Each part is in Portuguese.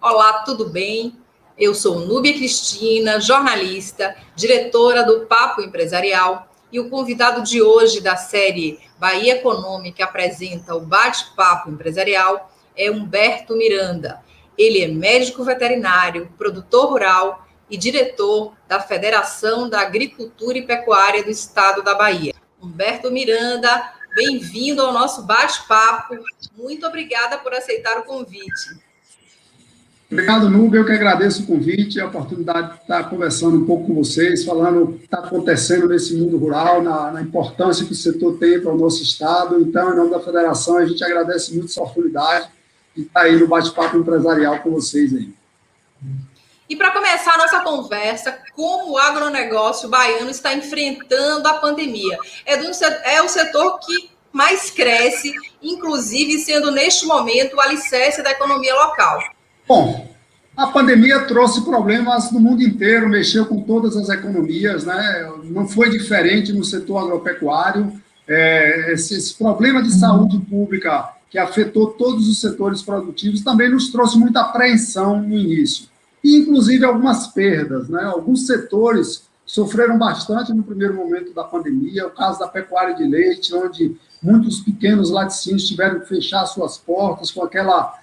Olá, tudo bem? Eu sou Núbia Cristina, jornalista, diretora do Papo Empresarial, e o convidado de hoje da série Bahia Econômica apresenta o Bate-Papo Empresarial é Humberto Miranda. Ele é médico veterinário, produtor rural e diretor da Federação da Agricultura e Pecuária do Estado da Bahia. Humberto Miranda, bem-vindo ao nosso bate-papo. Muito obrigada por aceitar o convite. Obrigado, Núbia. Eu que agradeço o convite e a oportunidade de estar conversando um pouco com vocês, falando o que está acontecendo nesse mundo rural, na importância que o setor tem para o nosso estado. Então, em nome da Federação, a gente agradece muito essa oportunidade de estar aí no bate-papo empresarial com vocês aí. E para começar a nossa conversa, como o agronegócio baiano está enfrentando a pandemia? É o setor que mais cresce, inclusive sendo neste momento o alicerce da economia local. Bom, a pandemia trouxe problemas no mundo inteiro, mexeu com todas as economias, né? Não foi diferente no setor agropecuário. Esse problema de saúde pública que afetou todos os setores produtivos também nos trouxe muita apreensão no início. E, inclusive, algumas perdas, né? Alguns setores sofreram bastante no primeiro momento da pandemia, o caso da pecuária de leite, onde muitos pequenos laticínios tiveram que fechar suas portas com aquela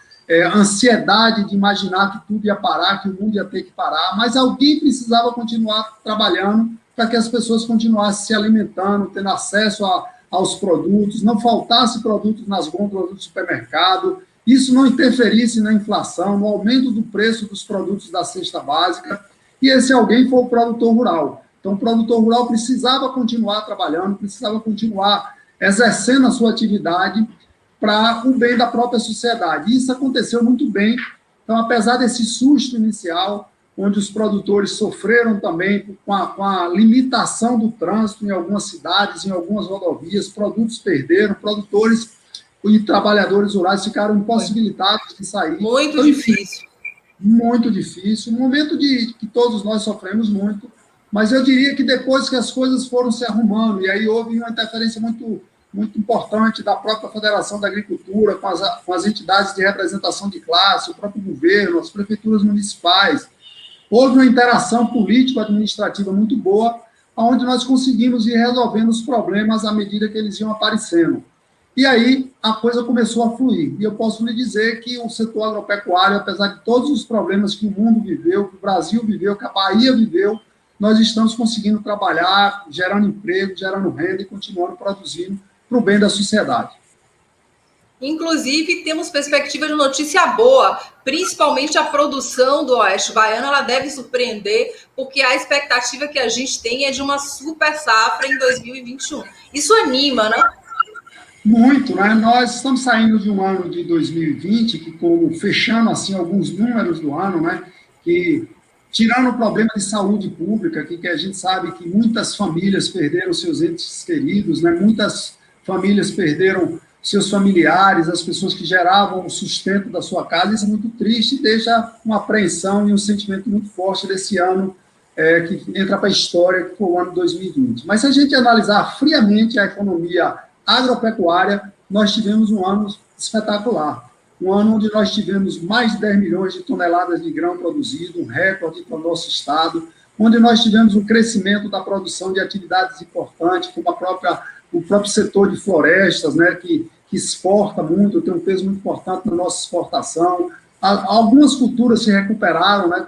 ansiedade de imaginar que tudo ia parar, que o mundo ia ter que parar, mas alguém precisava continuar trabalhando para que as pessoas continuassem se alimentando, tendo acesso aos produtos, não faltasse produtos nas gôndolas do supermercado, isso não interferisse na inflação, no aumento do preço dos produtos da cesta básica, e esse alguém foi o produtor rural. Então, o produtor rural precisava continuar trabalhando, precisava continuar exercendo a sua atividade para o bem da própria sociedade. Isso aconteceu muito bem. Então, apesar desse susto inicial, onde os produtores sofreram também com a limitação do trânsito em algumas cidades, em algumas rodovias, produtos perderam, produtores e trabalhadores rurais ficaram impossibilitados de sair. Muito difícil. Muito difícil. Um momento que todos nós sofremos muito, mas eu diria que depois que as coisas foram se arrumando, e aí houve uma interferência muito importante da própria Federação da Agricultura, com as entidades de representação de classe, o próprio governo, as prefeituras municipais. Houve uma interação político-administrativa muito boa, onde nós conseguimos ir resolvendo os problemas à medida que eles iam aparecendo. E aí a coisa começou a fluir. E eu posso lhe dizer que o setor agropecuário, apesar de todos os problemas que o mundo viveu, que o Brasil viveu, que a Bahia viveu, nós estamos conseguindo trabalhar, gerando emprego, gerando renda e continuando produzindo para o bem da sociedade. Inclusive, temos perspectiva de notícia boa, principalmente a produção do Oeste Baiano, ela deve surpreender, porque a expectativa que a gente tem é de uma super safra em 2021. Isso anima, né? Muito, né? Nós estamos saindo de um ano de 2020, que como fechando assim alguns números do ano, né? Que tirando o problema de saúde pública, que a gente sabe que muitas famílias perderam seus entes queridos, né? Muitas famílias perderam seus familiares, as pessoas que geravam o sustento da sua casa. Isso é muito triste e deixa uma apreensão e um sentimento muito forte desse ano que entra para a história, que foi o ano 2020. Mas se a gente analisar friamente a economia agropecuária, nós tivemos um ano espetacular. Um ano onde nós tivemos mais de 10 milhões de toneladas de grão produzido, um recorde para o nosso estado, onde nós tivemos um crescimento da produção de atividades importantes, como o próprio setor de florestas, né, que exporta muito, tem um peso muito importante na nossa exportação. Algumas culturas se recuperaram, né,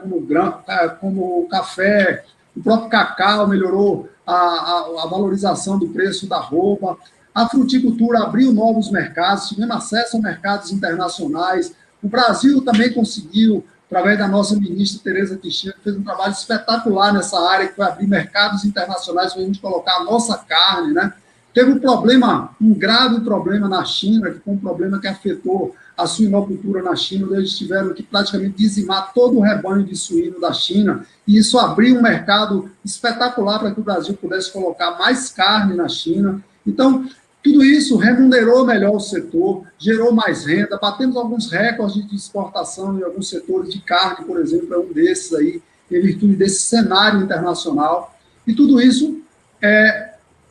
como o café, o próprio cacau melhorou a valorização do preço da roupa. A fruticultura abriu novos mercados, tivemos acesso a mercados internacionais. O Brasil também conseguiu, através da nossa ministra Tereza Cristina, que fez um trabalho espetacular nessa área, que foi abrir mercados internacionais para a gente colocar a nossa carne, né? Teve um grave problema na China, que foi um problema que afetou a suinocultura na China, onde eles tiveram que praticamente dizimar todo o rebanho de suíno da China, e isso abriu um mercado espetacular para que o Brasil pudesse colocar mais carne na China. Então, tudo isso remunerou melhor o setor, gerou mais renda, batemos alguns recordes de exportação em alguns setores de carne, por exemplo, é um desses aí, em virtude desse cenário internacional, e tudo isso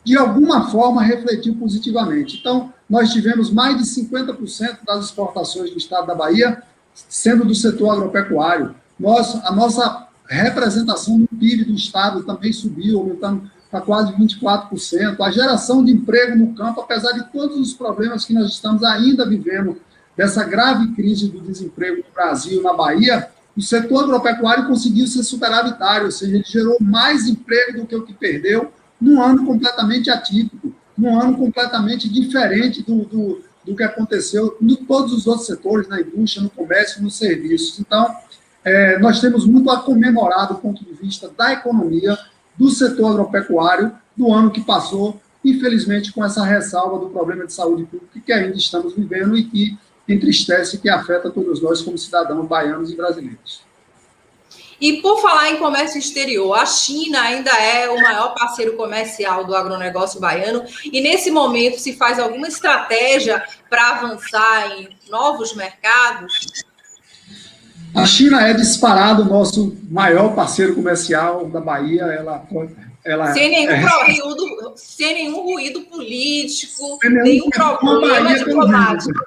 de alguma forma refletiu positivamente. Então, nós tivemos mais de 50% das exportações do estado da Bahia sendo do setor agropecuário. A nossa representação no PIB do Estado também subiu, aumentando para quase 24%. A geração de emprego no campo, apesar de todos os problemas que nós estamos ainda vivendo, dessa grave crise do desemprego no Brasil, na Bahia, o setor agropecuário conseguiu ser superavitário, ou seja, ele gerou mais emprego do que o que perdeu, num ano completamente atípico, num ano completamente diferente do que aconteceu em todos os outros setores, na indústria, no comércio, nos serviços. Então, nós temos muito a comemorar do ponto de vista da economia, do setor agropecuário, do ano que passou, infelizmente com essa ressalva do problema de saúde pública que ainda estamos vivendo e que entristece, que afeta todos nós como cidadãos baianos e brasileiros. E por falar em comércio exterior, a China ainda é o maior parceiro comercial do agronegócio baiano e nesse momento se faz alguma estratégia para avançar em novos mercados? A China é disparado o nosso maior parceiro comercial da Bahia. Ela sem nenhum ruído político, nenhum problema diplomático.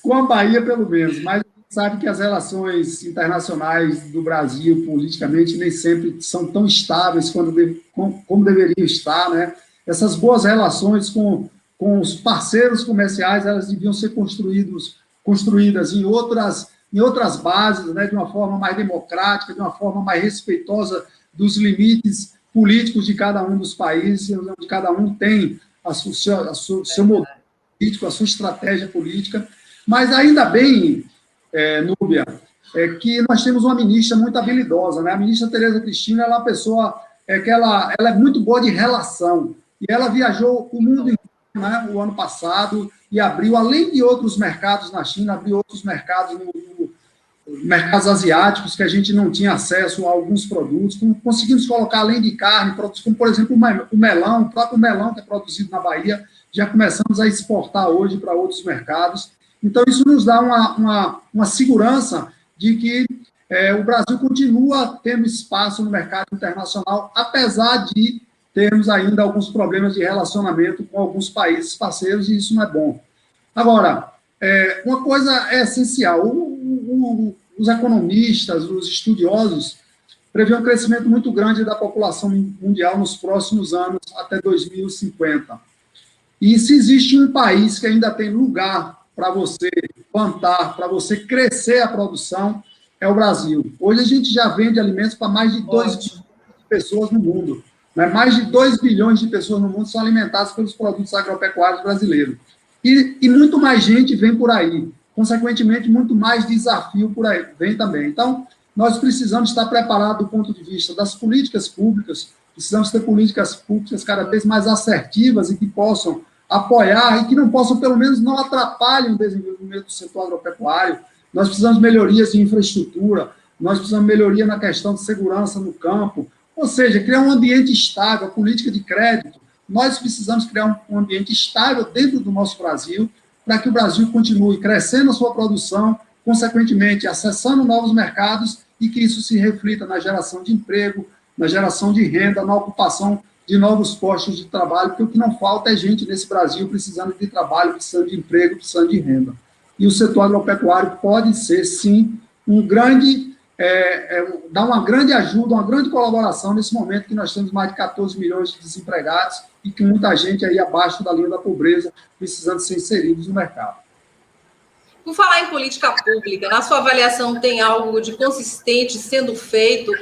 Com a Bahia, pelo menos, mas sabe que as relações internacionais do Brasil, politicamente, nem sempre são tão estáveis como deveriam estar, né? Essas boas relações com os parceiros comerciais, elas deviam ser construídas em outras bases, né? De uma forma mais democrática, de uma forma mais respeitosa dos limites políticos de cada um dos países, onde cada um tem seu modelo político, a sua estratégia política. Mas ainda bem, Núbia, que nós temos uma ministra muito habilidosa, né? A ministra Tereza Cristina, ela é uma pessoa que ela é muito boa de relação, e ela viajou o mundo inteiro, né, o ano passado, e abriu, além de outros mercados na China, abriu outros mercados mercados asiáticos que a gente não tinha acesso a alguns produtos, conseguimos colocar, além de carne, produtos como, por exemplo, o melão, o próprio melão que é produzido na Bahia, já começamos a exportar hoje para outros mercados. Então, isso nos dá uma segurança de que o Brasil continua tendo espaço no mercado internacional, apesar de termos ainda alguns problemas de relacionamento com alguns países parceiros, e isso não é bom. Agora, uma coisa é essencial, os economistas, os estudiosos, prevê um crescimento muito grande da população mundial nos próximos anos, até 2050. E se existe um país que ainda tem lugar para você plantar, para você crescer a produção, é o Brasil. Hoje a gente já vende alimentos para mais de 2 bilhões de pessoas no mundo. Né? Mais de 2 bilhões de pessoas no mundo são alimentadas pelos produtos agropecuários brasileiros. E muito mais gente vem por aí. Consequentemente, muito mais desafio por aí vem também. Então, nós precisamos estar preparados do ponto de vista das políticas públicas, precisamos ter políticas públicas cada vez mais assertivas e que possam apoiar e que não possam, pelo menos, não atrapalhem o desenvolvimento do setor agropecuário. Nós precisamos de melhorias de infraestrutura, nós precisamos de melhoria na questão de segurança no campo, ou seja, criar um ambiente estável, a política de crédito. Nós precisamos criar um ambiente estável dentro do nosso Brasil, para que o Brasil continue crescendo a sua produção, consequentemente, acessando novos mercados e que isso se reflita na geração de emprego, na geração de renda, na ocupação de novos postos de trabalho, porque o que não falta é gente nesse Brasil precisando de trabalho, precisando de emprego, precisando de renda. E o setor agropecuário pode ser, sim, dar uma grande ajuda, uma grande colaboração nesse momento que nós temos mais de 14 milhões de desempregados e que muita gente aí abaixo da linha da pobreza precisando ser inseridos no mercado. Por falar em política pública, na sua avaliação tem algo de consistente sendo feito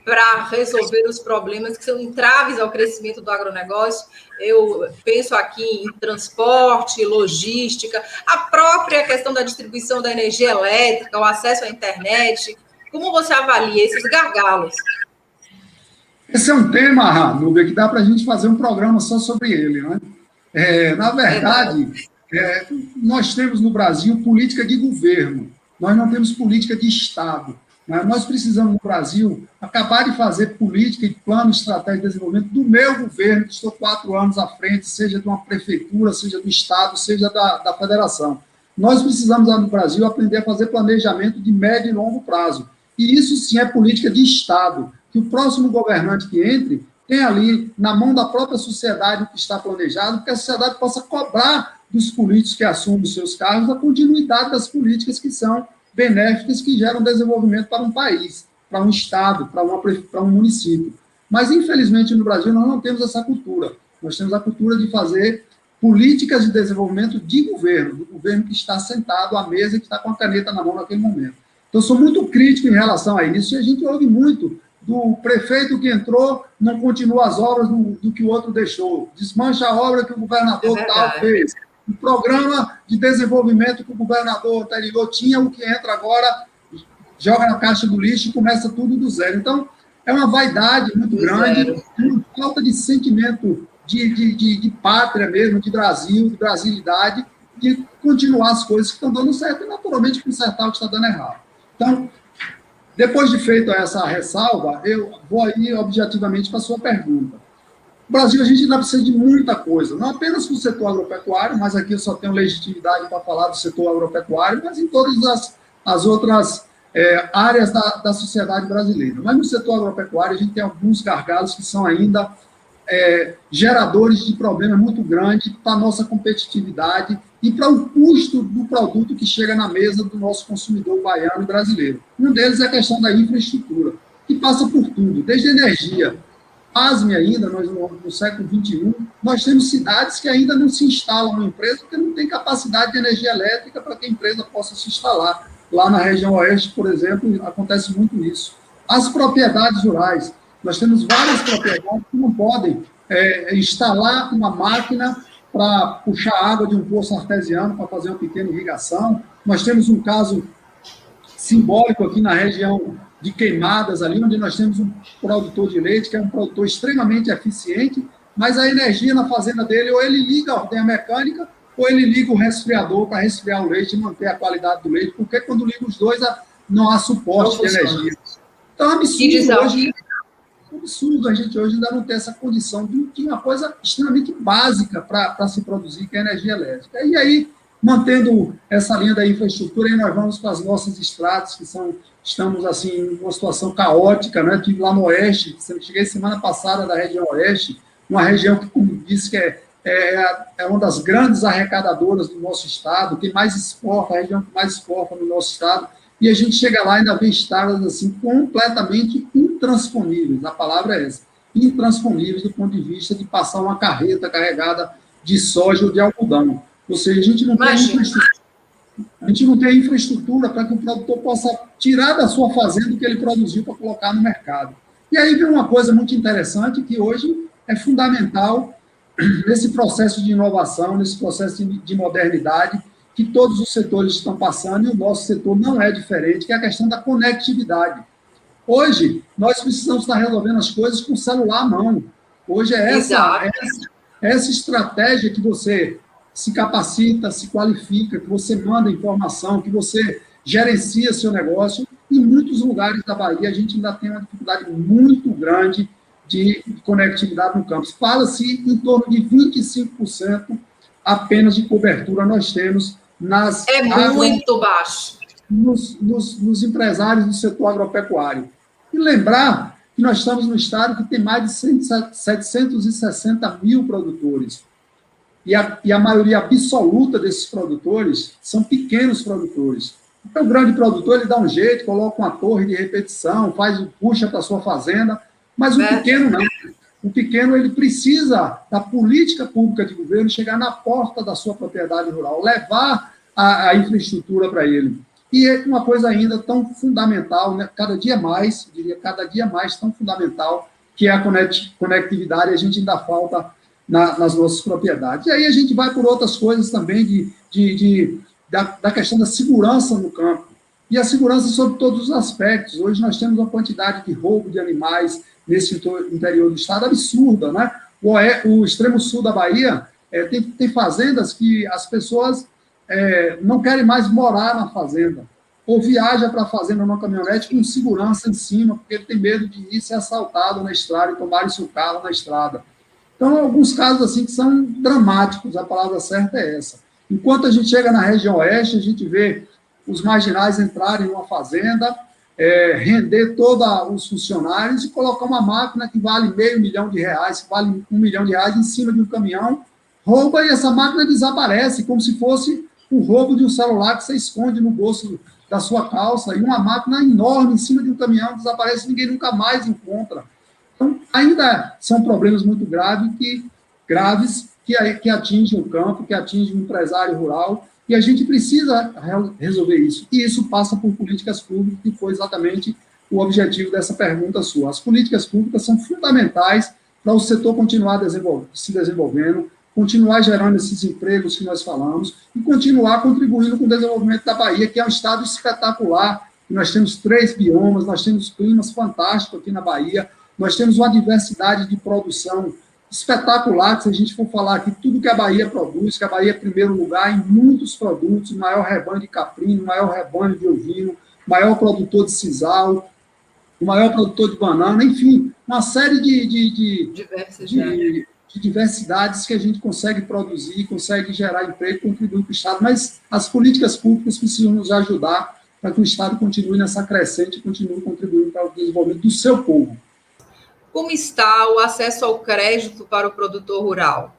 para resolver os problemas que são entraves ao crescimento do agronegócio? Eu penso aqui em transporte, logística, a própria questão da distribuição da energia elétrica, o acesso à internet. Como você avalia esses gargalos? Esse é um tema, Núbia, que dá para a gente fazer um programa só sobre ele, né? Na verdade, nós temos no Brasil política de governo, nós não temos política de Estado. Né? Nós precisamos, no Brasil, acabar de fazer política e plano estratégico de desenvolvimento do meu governo, que estou 4 anos à frente, seja de uma prefeitura, seja do Estado, seja da federação. Nós precisamos, no Brasil, aprender a fazer planejamento de médio e longo prazo. E isso, sim, é política de Estado, que o próximo governante que entre tem ali, na mão da própria sociedade, o que está planejado, que a sociedade possa cobrar dos políticos que assumem os seus cargos a continuidade das políticas que são benéficas que geram desenvolvimento para um país, para um estado, para um município. Mas, infelizmente, no Brasil, nós não temos essa cultura. Nós temos a cultura de fazer políticas de desenvolvimento de governo, do governo que está sentado à mesa e que está com a caneta na mão naquele momento. Então, sou muito crítico em relação a isso, e a gente ouve muito do prefeito que entrou, não continua as obras do que o outro deixou, desmancha a obra que o governador tal fez, o programa de desenvolvimento que o governador anterior tinha, o que entra agora, joga na caixa do lixo e começa tudo do zero. Então, é uma vaidade muito grande, uma falta de sentimento de pátria mesmo, de Brasil, de brasilidade, de continuar as coisas que estão dando certo e, naturalmente, consertar o que está dando errado. Então, depois de feita essa ressalva, eu vou aí objetivamente para a sua pergunta. No Brasil, a gente ainda precisa de muita coisa, não apenas para o setor agropecuário, mas aqui eu só tenho legitimidade para falar do setor agropecuário, mas em todas as outras áreas da sociedade brasileira. Mas no setor agropecuário, a gente tem alguns gargalos que são ainda geradores de problemas muito grandes para a nossa competitividade e para o custo do produto que chega na mesa do nosso consumidor baiano e brasileiro. Um deles é a questão da infraestrutura, que passa por tudo, desde energia. Pasme ainda, nós no século XXI, nós temos cidades que ainda não se instalam uma empresa porque não tem capacidade de energia elétrica para que a empresa possa se instalar. Lá na região oeste, por exemplo, acontece muito isso. As propriedades rurais. Nós temos várias propriedades que não podem instalar uma máquina para puxar água de um poço artesiano para fazer uma pequena irrigação. Nós temos um caso simbólico aqui na região de Queimadas, ali onde nós temos um produtor de leite, que é um produtor extremamente eficiente, mas a energia na fazenda dele, ou ele liga a ordenha mecânica, ou ele liga o resfriador para resfriar o leite e manter a qualidade do leite, porque quando liga os dois, não há suporte de energia. Então, é absurdo hoje. Absurdo a gente hoje ainda não ter essa condição de uma coisa extremamente básica para se produzir, que é a energia elétrica. E aí, mantendo essa linha da infraestrutura, aí nós vamos para as nossas estradas, que estamos assim, em uma situação caótica, né? Estive lá no Oeste, cheguei semana passada da região Oeste, uma região que, como disse, que é uma das grandes arrecadadoras do nosso estado, que mais exporta, a região que mais exporta no nosso estado, e a gente chega lá e ainda vê estradas assim, completamente intransponíveis, a palavra é essa, intransponíveis do ponto de vista de passar uma carreta carregada de soja ou de algodão. Ou seja, a gente não tem infraestrutura para que o produtor possa tirar da sua fazenda o que ele produziu para colocar no mercado. E aí vem uma coisa muito interessante que hoje é fundamental nesse processo de inovação, nesse processo de modernidade, que todos os setores estão passando, e o nosso setor não é diferente, que é a questão da conectividade. Hoje, nós precisamos estar resolvendo as coisas com o celular à mão. Hoje é essa estratégia que você se capacita, se qualifica, que você manda informação, que você gerencia seu negócio. Em muitos lugares da Bahia, a gente ainda tem uma dificuldade muito grande de conectividade no campus. Fala-se em torno de 25% apenas de cobertura nós temos nas... É muito baixo. Nos empresários do setor agropecuário. E lembrar que nós estamos no estado que tem mais de 760 mil produtores. E a maioria absoluta desses produtores são pequenos produtores. Então, o grande produtor, ele dá um jeito, coloca uma torre de repetição, puxa para a sua fazenda, mas o pequeno não. O pequeno, ele precisa da política pública de governo chegar na porta da sua propriedade rural, levar a infraestrutura para ele. E é uma coisa ainda tão fundamental, né? Cada dia mais tão fundamental, que é a conectividade, a gente ainda falta nas nossas propriedades. E aí a gente vai por outras coisas também da questão da segurança no campo. E a segurança sobre todos os aspectos. Hoje nós temos uma quantidade de roubo de animais nesse interior do estado absurda, né? O extremo sul da Bahia tem fazendas que as pessoas não querem mais morar na fazenda, ou viaja para a fazenda numa caminhonete com segurança em cima, porque ele tem medo de ir ser assaltado na estrada e tomarem seu carro na estrada. Então, alguns casos assim que são dramáticos, a palavra certa é essa. Enquanto a gente chega na região oeste, a gente vê os marginais entrarem numa fazenda, render todos os funcionários e colocar uma máquina que vale R$500 mil, que vale R$1 milhão em cima de um caminhão, rouba e essa máquina desaparece, como se fosse o roubo de um celular que você esconde no bolso da sua calça e uma máquina enorme em cima de um caminhão desaparece e ninguém nunca mais encontra. Então, ainda são problemas muito graves que atingem o campo, que atingem o empresário rural, e a gente precisa resolver isso. E isso passa por políticas públicas, que foi exatamente o objetivo dessa pergunta sua. As políticas públicas são fundamentais para o setor continuar se desenvolvendo, continuar gerando esses empregos que nós falamos e continuar contribuindo com o desenvolvimento da Bahia, que é um estado espetacular. Nós temos 3 biomas, nós temos climas fantásticos aqui na Bahia, nós temos uma diversidade de produção espetacular, que se a gente for falar aqui, tudo que a Bahia produz, que a Bahia é primeiro lugar em muitos produtos, o maior rebanho de caprino, o maior rebanho de ovino, o maior produtor de sisal, o maior produtor de banana, enfim, uma série de diversidades que a gente consegue produzir, consegue gerar emprego, contribuir para o Estado, mas as políticas públicas precisam nos ajudar para que o Estado continue nessa crescente e continue contribuindo para o desenvolvimento do seu povo. Como está o acesso ao crédito para o produtor rural?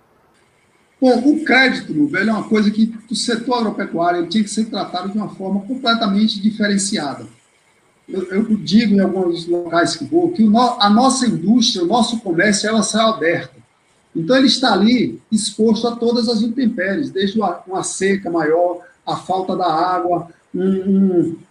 Bom, o crédito, meu velho, é uma coisa que o setor agropecuário ele tinha que ser tratado de uma forma completamente diferenciada. Eu digo em alguns locais que vou que a nossa indústria, o nosso comércio, ela sai aberta. Então, ele está ali exposto a todas as intempéries, desde uma seca maior, a falta da água,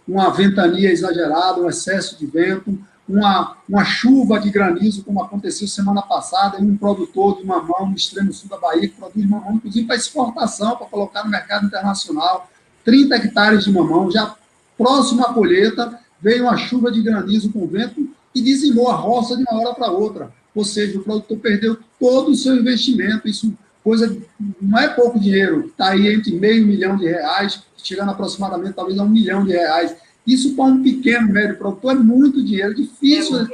uma ventania exagerada, um excesso de vento, uma chuva de granizo, como aconteceu semana passada, em um produtor de mamão no extremo sul da Bahia, que produz mamão, inclusive, para exportação, para colocar no mercado internacional, 30 hectares de mamão, já próximo à colheita, veio uma chuva de granizo com vento e dizimou a roça de uma hora para outra. Ou seja, o produtor perdeu todo o seu investimento. Isso não é pouco dinheiro, está aí entre R$500 milhão, chegando aproximadamente talvez a R$1 milhão. Isso para um pequeno, médio produtor é muito dinheiro, é difícil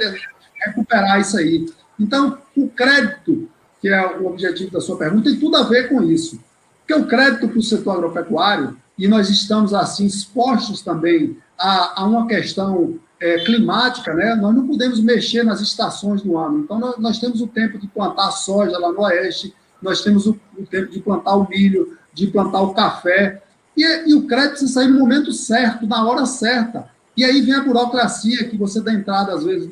recuperar isso aí. Então, o crédito, que é o objetivo da sua pergunta, tem tudo a ver com isso. Porque o crédito para o setor agropecuário, e nós estamos assim expostos também a uma questão climática, né? Nós não podemos mexer nas estações do ano. Então, nós temos o tempo de plantar soja lá no oeste, nós temos o tempo de plantar o milho, de plantar o café, e o crédito precisa sair no momento certo, na hora certa. E aí vem a burocracia, que você dá entrada, às vezes,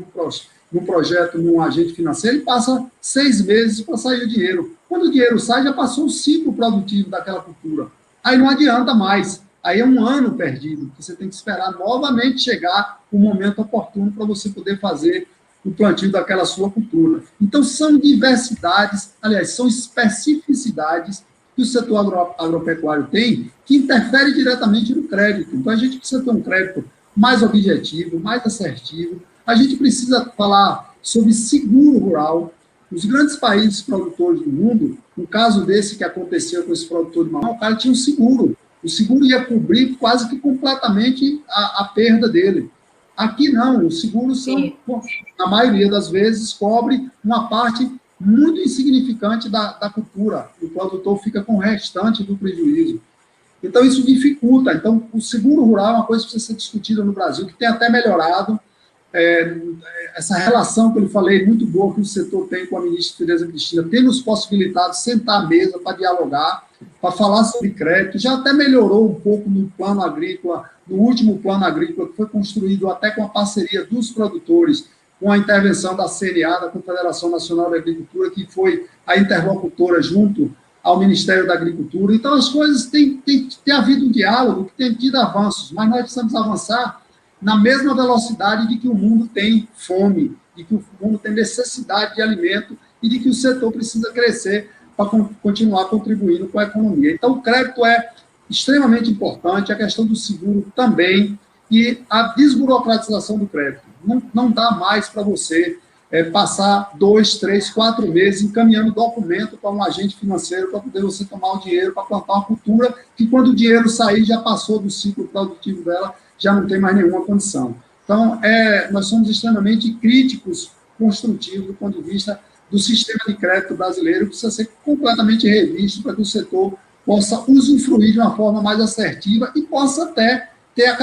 no projeto, num agente financeiro, e passa 6 meses para sair o dinheiro. Quando o dinheiro sai, já passou o ciclo produtivo daquela cultura. Aí não adianta mais. Aí é um ano perdido, que você tem que esperar novamente chegar o momento oportuno para você poder fazer o plantio daquela sua cultura. Então, são diversidades, aliás, são especificidades que o setor agropecuário tem, que interfere diretamente no crédito. Então, a gente precisa ter um crédito mais objetivo, mais assertivo. A gente precisa falar sobre seguro rural. Os grandes países produtores do mundo, no caso desse que aconteceu com esse produtor de mamão, o cara tinha um seguro. O seguro ia cobrir quase que completamente a perda dele. Aqui não, o seguro, na maioria das vezes, cobre uma parte muito insignificante da cultura. O produtor fica com o restante do prejuízo. Então, isso dificulta. Então, o seguro rural é uma coisa que precisa ser discutida no Brasil, que tem até melhorado. Essa relação que eu falei, muito boa, que o setor tem com a ministra Tereza Cristina, tem nos possibilitado sentar à mesa para dialogar, para falar sobre crédito. Já até melhorou um pouco no plano agrícola, no último plano agrícola, que foi construído até com a parceria dos produtores, com a intervenção da CNA, da Confederação Nacional da Agricultura, que foi a interlocutora junto ao Ministério da Agricultura. Então, as coisas têm havido um diálogo, que tem tido avanços, mas nós precisamos avançar na mesma velocidade de que o mundo tem fome, de que o mundo tem necessidade de alimento e de que o setor precisa crescer para continuar contribuindo com a economia. Então, o crédito é extremamente importante, a questão do seguro também, e a desburocratização do crédito. Não dá mais para você passar 2, 3, 4 meses encaminhando documento para um agente financeiro para poder você tomar o dinheiro para plantar uma cultura que, quando o dinheiro sair, já passou do ciclo produtivo dela, já não tem mais nenhuma condição. Então, nós somos extremamente críticos, construtivos, do ponto de vista do sistema de crédito brasileiro, que precisa ser completamente revisto para que o setor possa usufruir de uma forma mais assertiva e possa até ter a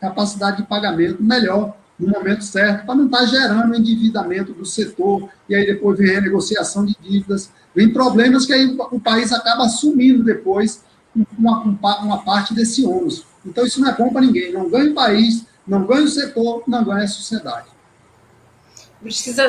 capacidade de pagamento melhor no momento certo, para não estar gerando endividamento do setor, e aí depois vem renegociação de dívidas, vem problemas que aí o país acaba assumindo depois uma parte desse ônus. Então, isso não é bom para ninguém. Não ganha o país, não ganha o setor, não ganha a sociedade. Precisa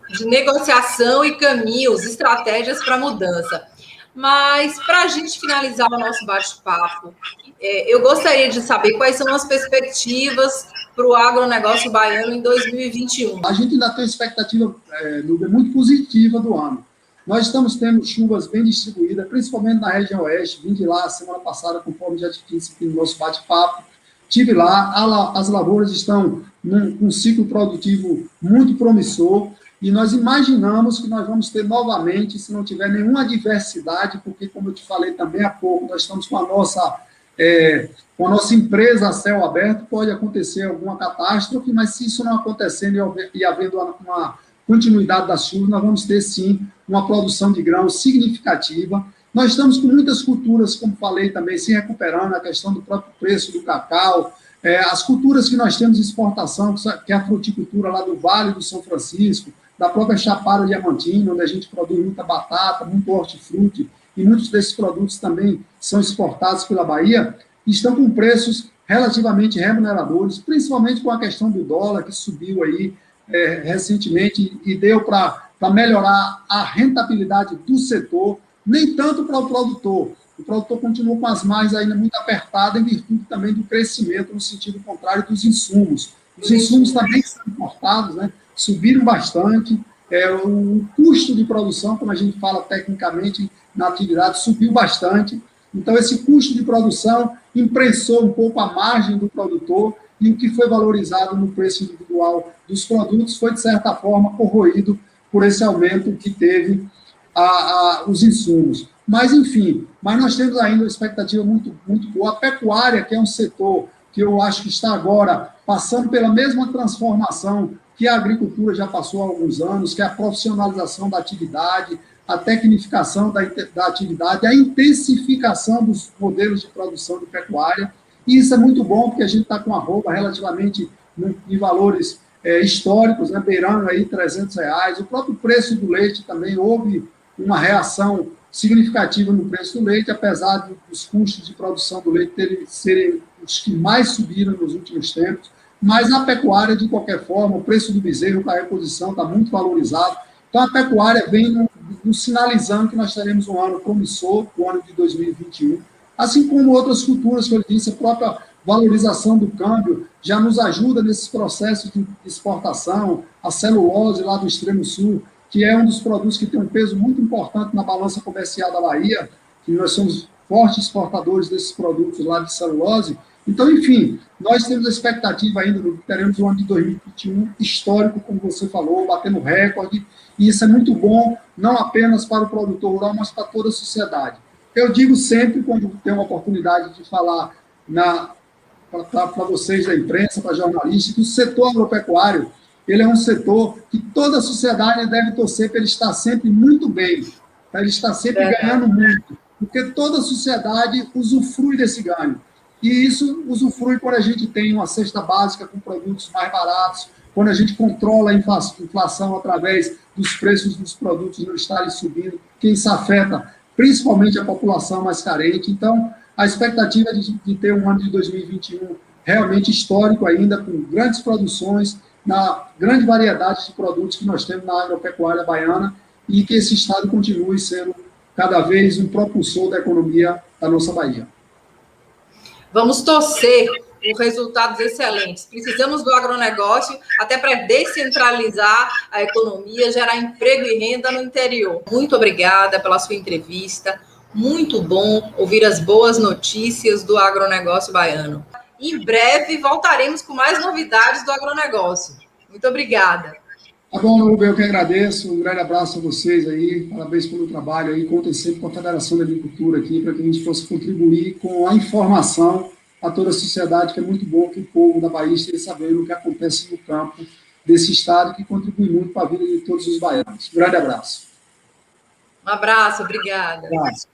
de negociação e caminhos, estratégias para mudança. Mas, para a gente finalizar o nosso bate-papo, eu gostaria de saber quais são as perspectivas para o agronegócio baiano em 2021. A gente ainda tem uma expectativa muito positiva do ano. Nós estamos tendo chuvas bem distribuídas, principalmente na região oeste. Vim de lá semana passada, conforme já disse aqui no nosso bate-papo. Estive lá, as lavouras estão com um ciclo produtivo muito promissor, e nós imaginamos que nós vamos ter novamente, se não tiver nenhuma adversidade, porque, como eu te falei também há pouco, nós estamos com a nossa empresa a céu aberto, pode acontecer alguma catástrofe, mas se isso não acontecendo e havendo uma continuidade das chuvas, nós vamos ter, sim, uma produção de grãos significativa. Nós estamos com muitas culturas, como falei também, se recuperando, a questão do próprio preço do cacau, as culturas que nós temos de exportação, que é a fruticultura lá do Vale do São Francisco, da própria Chapada Diamantina, onde a gente produz muita batata, muito hortifruti, e muitos desses produtos também são exportados pela Bahia, e estão com preços relativamente remuneradores, principalmente com a questão do dólar, que subiu aí recentemente e deu para melhorar a rentabilidade do setor, nem tanto para o produtor. O produtor continua com as margens ainda muito apertadas, em virtude também do crescimento, no sentido contrário, dos insumos. Os insumos também são importados, né? Subiram bastante, o custo de produção, como a gente fala tecnicamente na atividade, subiu bastante. Então, esse custo de produção imprensou um pouco a margem do produtor, e o que foi valorizado no preço individual dos produtos foi, de certa forma, corroído por esse aumento que teve os insumos. Mas, enfim, nós temos ainda uma expectativa muito, muito boa. A pecuária, que é um setor que eu acho que está agora passando pela mesma transformação que a agricultura já passou há alguns anos, que é a profissionalização da atividade, a tecnificação da atividade, a intensificação dos modelos de produção de pecuária. E isso é muito bom, porque a gente está com arroba relativamente em valores históricos, né, beirando aí R$300. O próprio preço do leite também houve uma reação significativa no preço do leite, apesar dos custos de produção do leite serem os que mais subiram nos últimos tempos. Mas na pecuária, de qualquer forma, o preço do bezerro para a reposição está muito valorizado. Então, a pecuária vem nos sinalizando que nós teremos um ano promissor, o ano de 2021, assim como outras culturas, que eu disse, a própria valorização do câmbio já nos ajuda nesses processos de exportação, a celulose lá do extremo sul, que é um dos produtos que tem um peso muito importante na balança comercial da Bahia, que nós somos fortes exportadores desses produtos lá de celulose. Então, enfim, nós temos a expectativa ainda, teremos um ano de 2021 histórico, como você falou, batendo recorde, e isso é muito bom, não apenas para o produtor rural, mas para toda a sociedade. Eu digo sempre, quando tenho a oportunidade de falar para vocês da imprensa, para jornalistas, que o setor agropecuário, ele é um setor que toda a sociedade deve torcer para ele estar sempre muito bem, para ele estar sempre ganhando muito, porque toda a sociedade usufrui desse ganho. E isso usufrui quando a gente tem uma cesta básica com produtos mais baratos, quando a gente controla a inflação através dos preços dos produtos não estarem subindo, que isso afeta principalmente a população mais carente. Então, a expectativa é de ter um ano de 2021 realmente histórico ainda, com grandes produções, na grande variedade de produtos que nós temos na agropecuária baiana, e que esse estado continue sendo cada vez um propulsor da economia da nossa Bahia. Vamos torcer por resultados excelentes. Precisamos do agronegócio até para descentralizar a economia, gerar emprego e renda no interior. Muito obrigada pela sua entrevista. Muito bom ouvir as boas notícias do agronegócio baiano. Em breve voltaremos com mais novidades do agronegócio. Muito obrigada. Tá bom, Nubia, eu que agradeço. Um grande abraço a vocês aí. Parabéns pelo trabalho aí. Contem sempre com a Federação da Agricultura aqui, para que a gente possa contribuir com a informação a toda a sociedade, que é muito bom que o povo da Bahia esteja sabendo o que acontece no campo desse estado, que contribui muito para a vida de todos os baianos. Um grande abraço. Um abraço, obrigada. Um abraço.